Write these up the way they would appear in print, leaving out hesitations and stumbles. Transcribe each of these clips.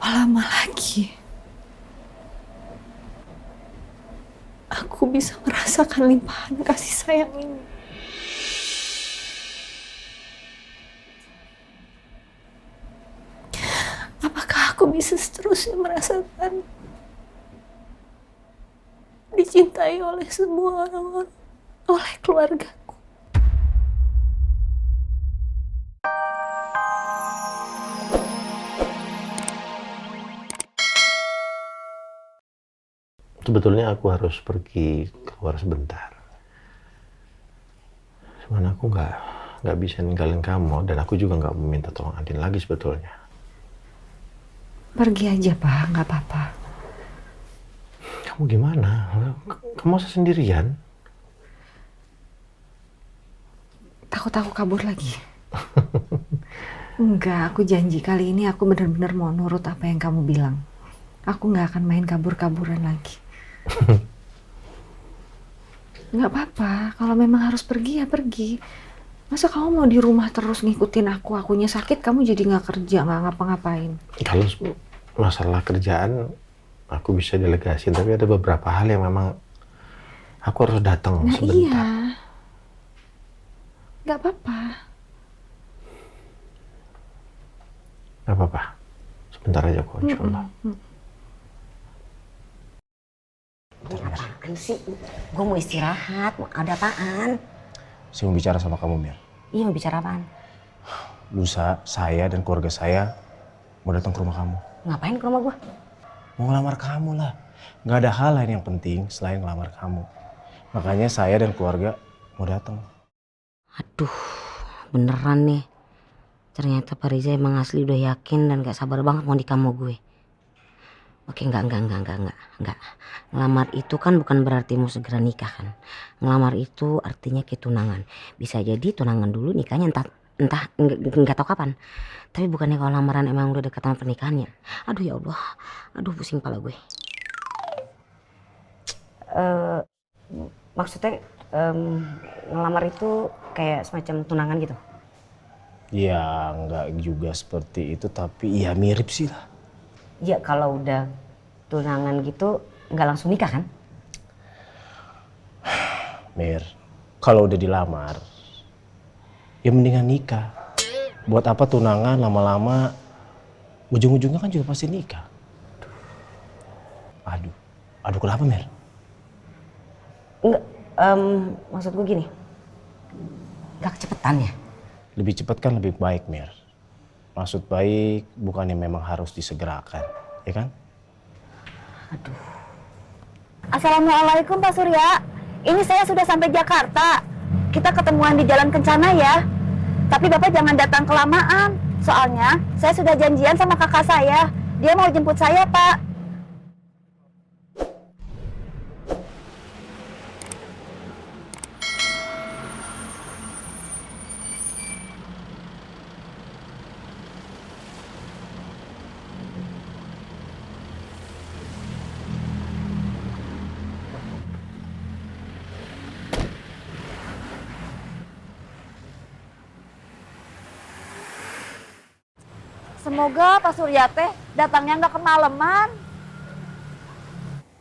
lama lagi aku bisa merasakan limpahan kasih sayang ini? Apakah aku bisa seterusnya merasakan dicintai oleh semua orang, oleh keluargaku? Sebetulnya aku harus pergi keluar sebentar. Cuman aku nggak bisa ninggalin kamu dan aku juga nggak meminta tolong Andin lagi sebetulnya. Pergi aja, Pak, nggak apa-apa. Kamu gimana? Kamu masa sendirian? Takut aku kabur lagi? Enggak, aku janji kali ini aku benar-benar mau nurut apa yang kamu bilang. Aku nggak akan main kabur-kaburan lagi. Nggak apa-apa, kalau memang harus pergi ya pergi. Masa kamu mau di rumah terus ngikutin aku, akunya sakit, kamu jadi nggak kerja, nggak ngapa-ngapain. Kalau masalah kerjaan aku bisa delegasi, tapi ada beberapa hal yang memang aku harus datang Nah iya, sebentar. nggak apa-apa. Gak apa-apa. Sebentar aja kok, insya Allah. Ini apaan sih? Gue mau istirahat, ada apaan? Saya mau bicara sama kamu, Mir. Iya, mau bicara apaan? Lusa, saya dan keluarga saya mau datang ke rumah kamu. Ngapain ke rumah gue? Mau ngelamar kamu lah. Nggak ada hal lain yang penting selain ngelamar kamu. Makanya saya dan keluarga mau datang. Aduh, beneran nih. Ternyata Pak Riza emang asli udah yakin dan gak sabar banget mau nikah sama gue. Oke, enggak. Ngelamar itu kan bukan berarti mau segera nikah kan. Ngelamar itu artinya kayak tunangan. Bisa jadi tunangan dulu, nikahnya entah nggak tahu kapan. Tapi bukannya kalau lamaran emang udah dekat sama pernikahannya. Aduh ya Allah, aduh pusing kepala gue. Maksudnya ngelamar itu kayak semacam tunangan gitu? Ya nggak juga seperti itu, tapi ya mirip sih lah. Iya, kalau udah tunangan gitu nggak langsung nikah kan? Mir, kalau udah dilamar, ya mendingan nikah. Buat apa tunangan lama-lama, ujung-ujungnya kan juga pasti nikah. Aduh kenapa Mir? Enggak, maksud gue gini, nggak kecepetan ya? Lebih cepat kan lebih baik Mir. Maksud baik bukannya memang harus disegerakan, ya kan? Aduh. Assalamualaikum Pak Surya. Ini saya sudah sampai Jakarta. Kita ketemuan di Jalan Kencana ya. Tapi Bapak jangan datang kelamaan. Soalnya saya sudah janjian sama kakak saya. Dia mau jemput saya, Pak. Semoga Pak Surya teh datangnya nggak kemalaman.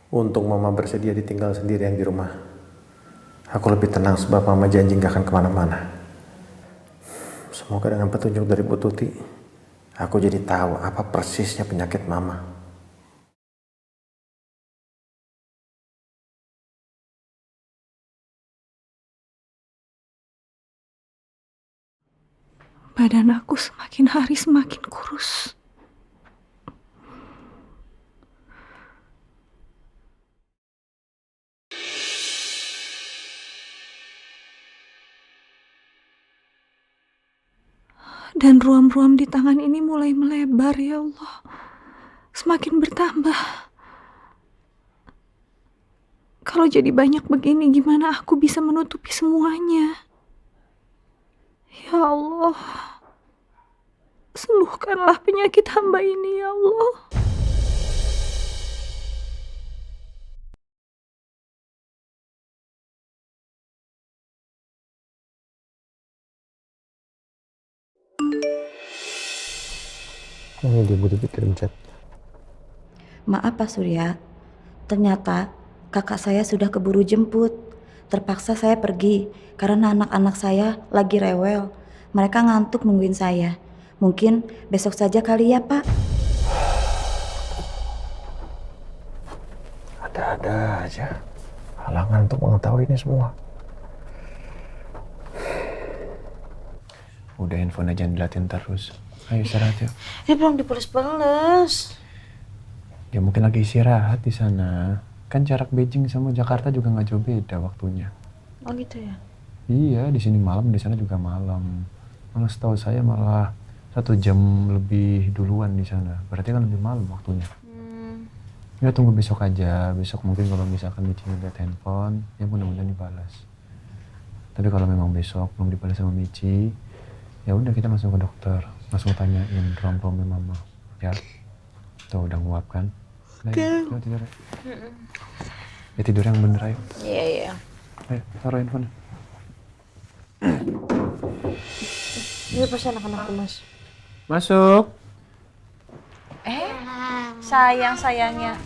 Untung Mama bersedia ditinggal sendirian di rumah. Aku lebih tenang sebab Mama janji gak akan kemana-mana. Semoga dengan petunjuk dari Bu Tuti, aku jadi tahu apa persisnya penyakit Mama. Badan aku semakin hari semakin kurus. Dan ruam-ruam di tangan ini mulai melebar, ya Allah. Semakin bertambah. Kalau jadi banyak begini, gimana aku bisa menutupi semuanya? Ya Allah, sembuhkanlah penyakit hamba ini, ya Allah. Ini dia Bu Tuti kirim chat. Maaf Pak Surya, ternyata kakak saya sudah keburu jemput. Terpaksa saya pergi karena anak-anak saya lagi rewel. Mereka ngantuk nungguin saya. Mungkin besok saja kali ya Pak. Ada-ada aja halangan untuk mengetahui ini semua. Udah, handphone aja dilatin terus. Ayo istirahat yuk. Belum dipeles-peles. Ya mungkin lagi istirahat di sana. Kan jarak Beijing sama Jakarta juga nggak jauh beda waktunya. Oh gitu ya? Iya, di sini malam, di sana juga malam. Malah setahu saya malah 1 jam lebih duluan di sana. Berarti kan lebih malam waktunya. Ya tunggu besok aja. Besok mungkin kalau misalkan Michi ngeliat handphone, ya mudah-mudahan dibalas. Tapi kalau memang besok belum dibalas sama Michi, ya udah kita langsung ke dokter, langsung tanyain rom-romnya mama. Ya, tuh udah nguap kan? Ayo tidur. Ya tidur yang bener ayo. Iya. Ayo taruh handphone. Ini pasti anak-anakku, Mas. Masuk. Sayangnya.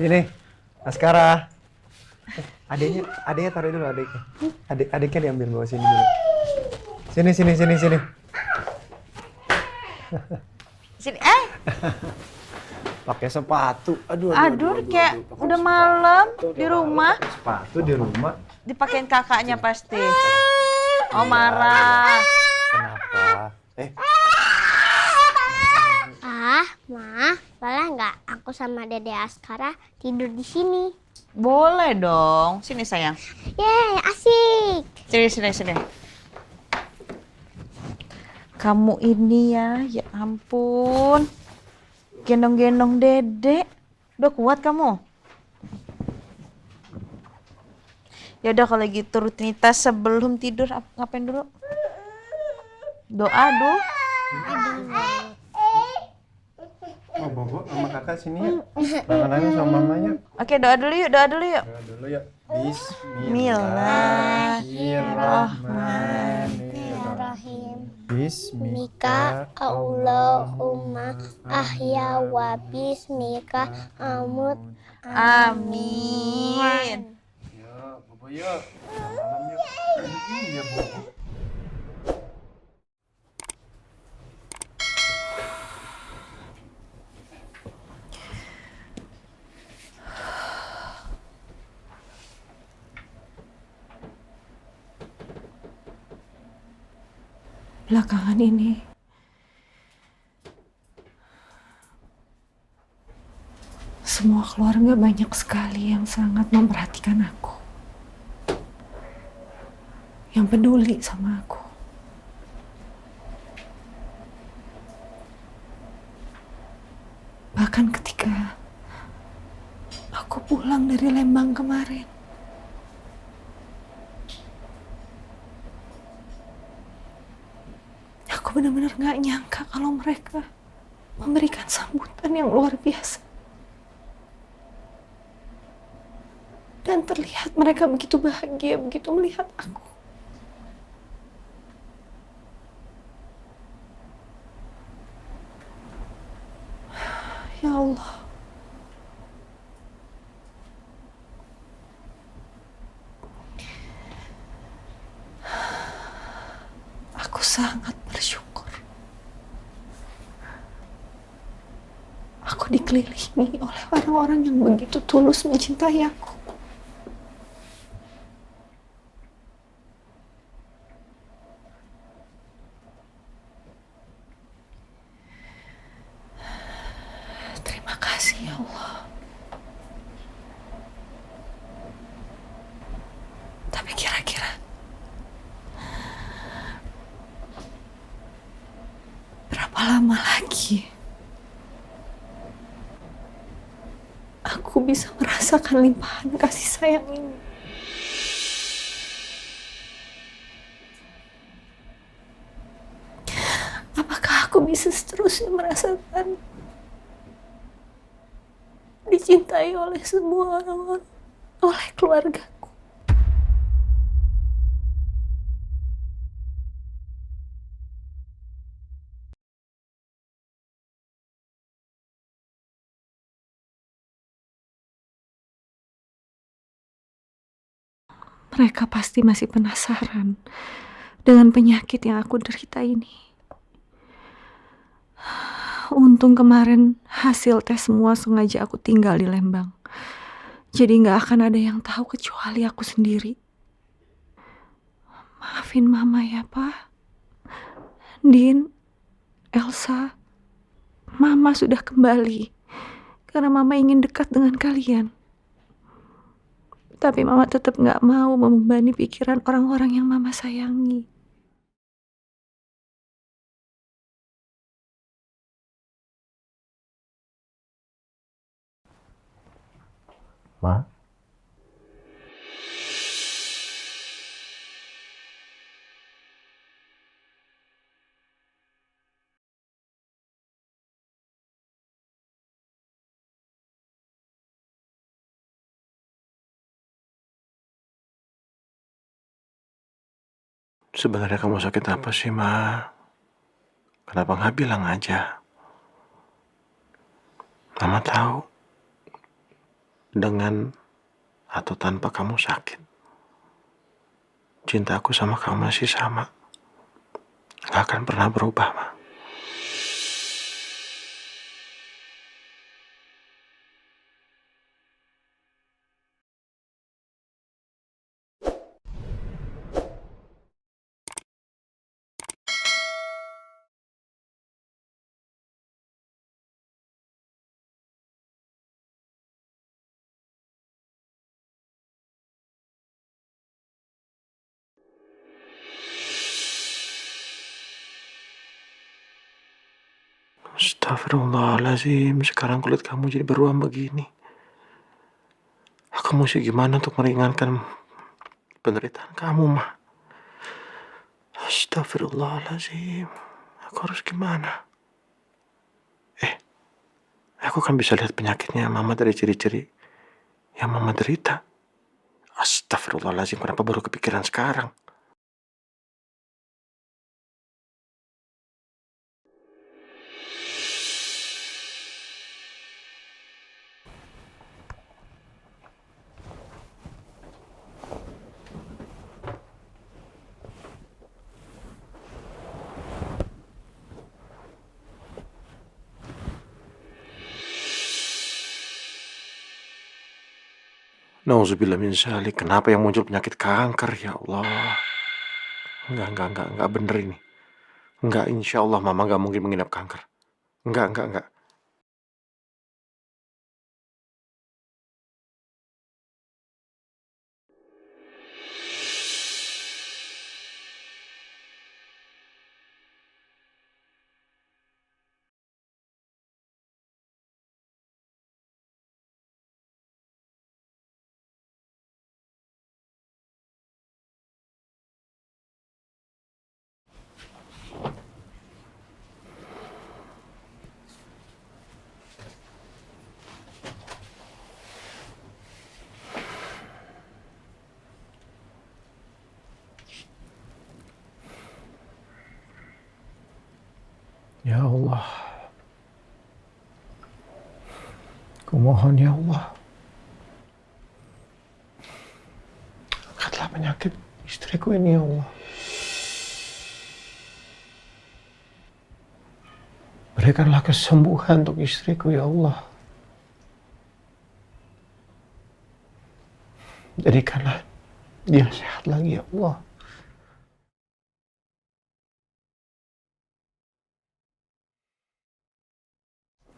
Ini Askara. Adiknya taruh dulu adiknya. Adiknya diambil bawa sini dulu. Sini. Sini, Pakai sepatu. Aduh, kayak udah malam di rumah. Sepatu di rumah. Dipakein kakaknya pasti. Oh, marah. Kenapa? Ma, boleh nggak aku sama Dede Askara tidur di sini? Boleh dong. Sini, sayang. Yeay, asik. Sini. Kamu ini ya ampun. Gendong-gendong Dede. Udah kuat kamu? Ya udah kalau gitu rutinitas sebelum tidur ngapain dulu? Doa dulu. Oh, Bobo sama kakak sini ya. Tangan sama mamanya. Oke, doa dulu yuk. Doa dulu ya. Bismillahirrahmanirrahim. Bismika Allahumma ahya wa bismika amut. Amin. Yuk, Bobo yuk. Malam yuk. Iya, Bobo. Belakangan ini semua keluarga banyak sekali yang sangat memperhatikan aku, yang peduli sama aku. Bahkan ketika aku pulang dari Lembang kemarin, aku benar-benar gak nyangka kalau mereka memberikan sambutan yang luar biasa. Dan terlihat mereka begitu bahagia, begitu melihat aku. Ya Allah. Aku sangat bersyukur. Aku dikelilingi oleh orang-orang yang begitu tulus mencintai aku. Terima kasih ya Allah. Tapi kira-kira berapa lama lagi aku bisa merasakan limpahan kasih sayang ini? Apakah aku bisa seterusnya merasakan dicintai oleh semua orang, oleh keluarga? Mereka pasti masih penasaran dengan penyakit yang aku derita ini. Untung kemarin hasil tes semua sengaja aku tinggal di Lembang. Jadi gak akan ada yang tahu kecuali aku sendiri. Maafin Mama ya, Pak. Din, Elsa, Mama sudah kembali. Karena Mama ingin dekat dengan kalian. Tapi Mama tetap gak mau membebani pikiran orang-orang yang Mama sayangi. Ma? Sebenarnya kamu sakit apa sih, Ma? Kenapa nggak bilang aja? Mama tahu, dengan atau tanpa kamu sakit, cintaku sama kamu masih sama. Nggak akan pernah berubah, Ma. Astagfirullahaladzim, sekarang kulit kamu jadi beruang begini. Aku mesti gimana untuk meringankan penderitaan kamu, Ma? Astagfirullahaladzim, aku harus gimana? Aku kan bisa lihat penyakitnya Mama dari ciri-ciri yang Mama derita. Astagfirullahaladzim, kenapa baru kepikiran sekarang? Nauzubillah min zalik. Kenapa yang muncul penyakit kanker, ya Allah? Enggak bener ini. Enggak, insya Allah Mama enggak mungkin mengidap kanker. Enggak. Ya Allah, kumohon ya Allah, angkatlah penyakit istriku ini ya Allah. Berikanlah kesembuhan untuk istriku ya Allah. Jadikanlah dia sehat lagi ya Allah.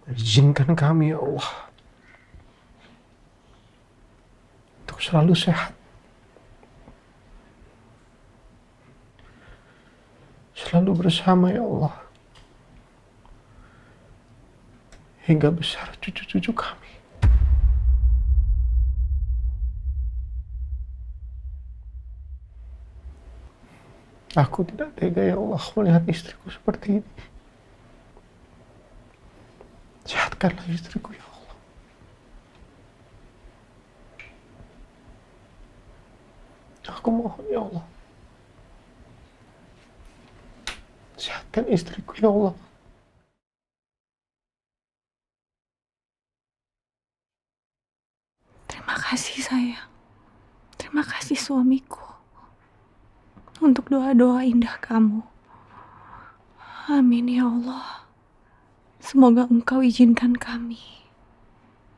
Izinkan kami ya Allah untuk selalu sehat, selalu bersama ya Allah, hingga besar cucu-cucu kami. Aku tidak tega ya Allah melihat istriku seperti ini. Sehatkanlah istriku ya Allah. Aku mohon ya Allah. Sehatkan istriku ya Allah. Terima kasih sayang. Terima kasih suamiku untuk doa-doa indah kamu. Amin ya Allah. Semoga Engkau izinkan kami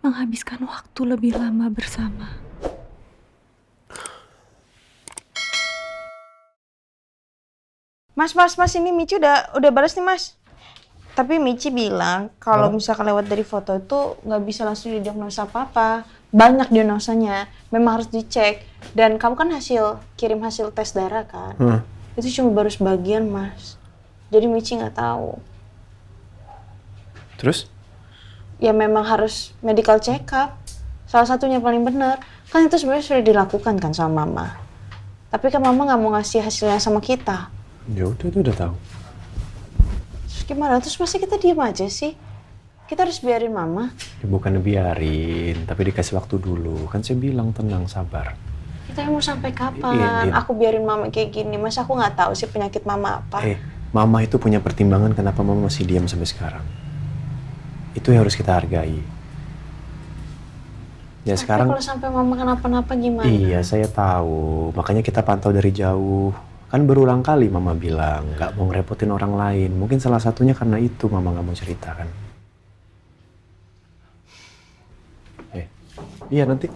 menghabiskan waktu lebih lama bersama. Mas, ini Mici udah balas nih, Mas. Tapi Mici bilang kalau misalkan lewat dari foto itu nggak bisa langsung didiagnosa apa-apa. Banyak diagnosanya, memang harus dicek. Dan kamu kan kirim hasil tes darah kan? Itu cuma baru sebagian, Mas. Jadi Mici nggak tahu. Terus? Ya memang harus medical check up. Salah satunya paling benar. Kan itu sebenarnya sudah dilakukan kan sama Mama. Tapi kan Mama nggak mau ngasih hasilnya sama kita. Ya udah, itu udah tahu. Terus gimana? Terus masa kita diem aja sih? Kita harus biarin Mama. Ya, bukan biarin, tapi dikasih waktu dulu. Kan saya bilang tenang, sabar. Kita mau sampai kapan? Iya. Aku biarin Mama kayak gini. Masa aku nggak tahu sih penyakit Mama apa? Mama itu punya pertimbangan kenapa Mama masih diam sampai sekarang. Itu yang harus kita hargai. Ya Tapi sekarang. kalau sampai Mama kenapa-napa gimana? Iya, saya tahu. Makanya kita pantau dari jauh. Kan berulang kali Mama bilang nggak mau ngerepotin orang lain. Mungkin salah satunya karena itu Mama nggak mau ceritakan. Iya nanti.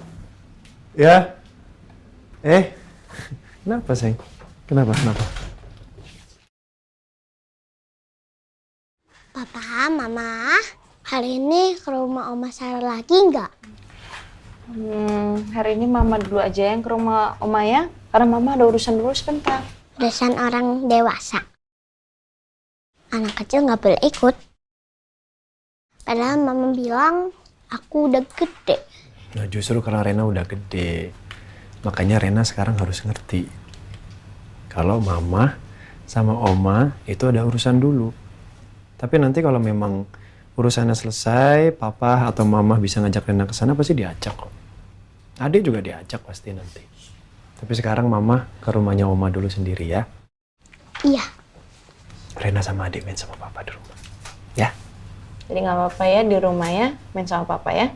Ya. Kenapa sayang? Kenapa? Papa, Mama, hari ini ke rumah Oma Sarah lagi nggak? Hari ini Mama dulu aja yang ke rumah Oma ya. Karena Mama ada urusan dulu sebentar. Urusan orang dewasa. Anak kecil nggak boleh ikut. Padahal Mama bilang aku udah gede. Nah justru karena Rena udah gede. Makanya Rena sekarang harus ngerti. Kalau Mama sama Oma itu ada urusan dulu. Tapi nanti kalau memang urusannya selesai, Papa atau Mama bisa ngajak Rena ke sana pasti diajak kok. Adik juga diajak pasti nanti. Tapi sekarang Mama ke rumahnya Oma dulu sendiri ya. Iya. Rena sama adik main sama Papa di rumah. Ya. Jadi nggak apa-apa ya di rumah ya. Main sama Papa ya.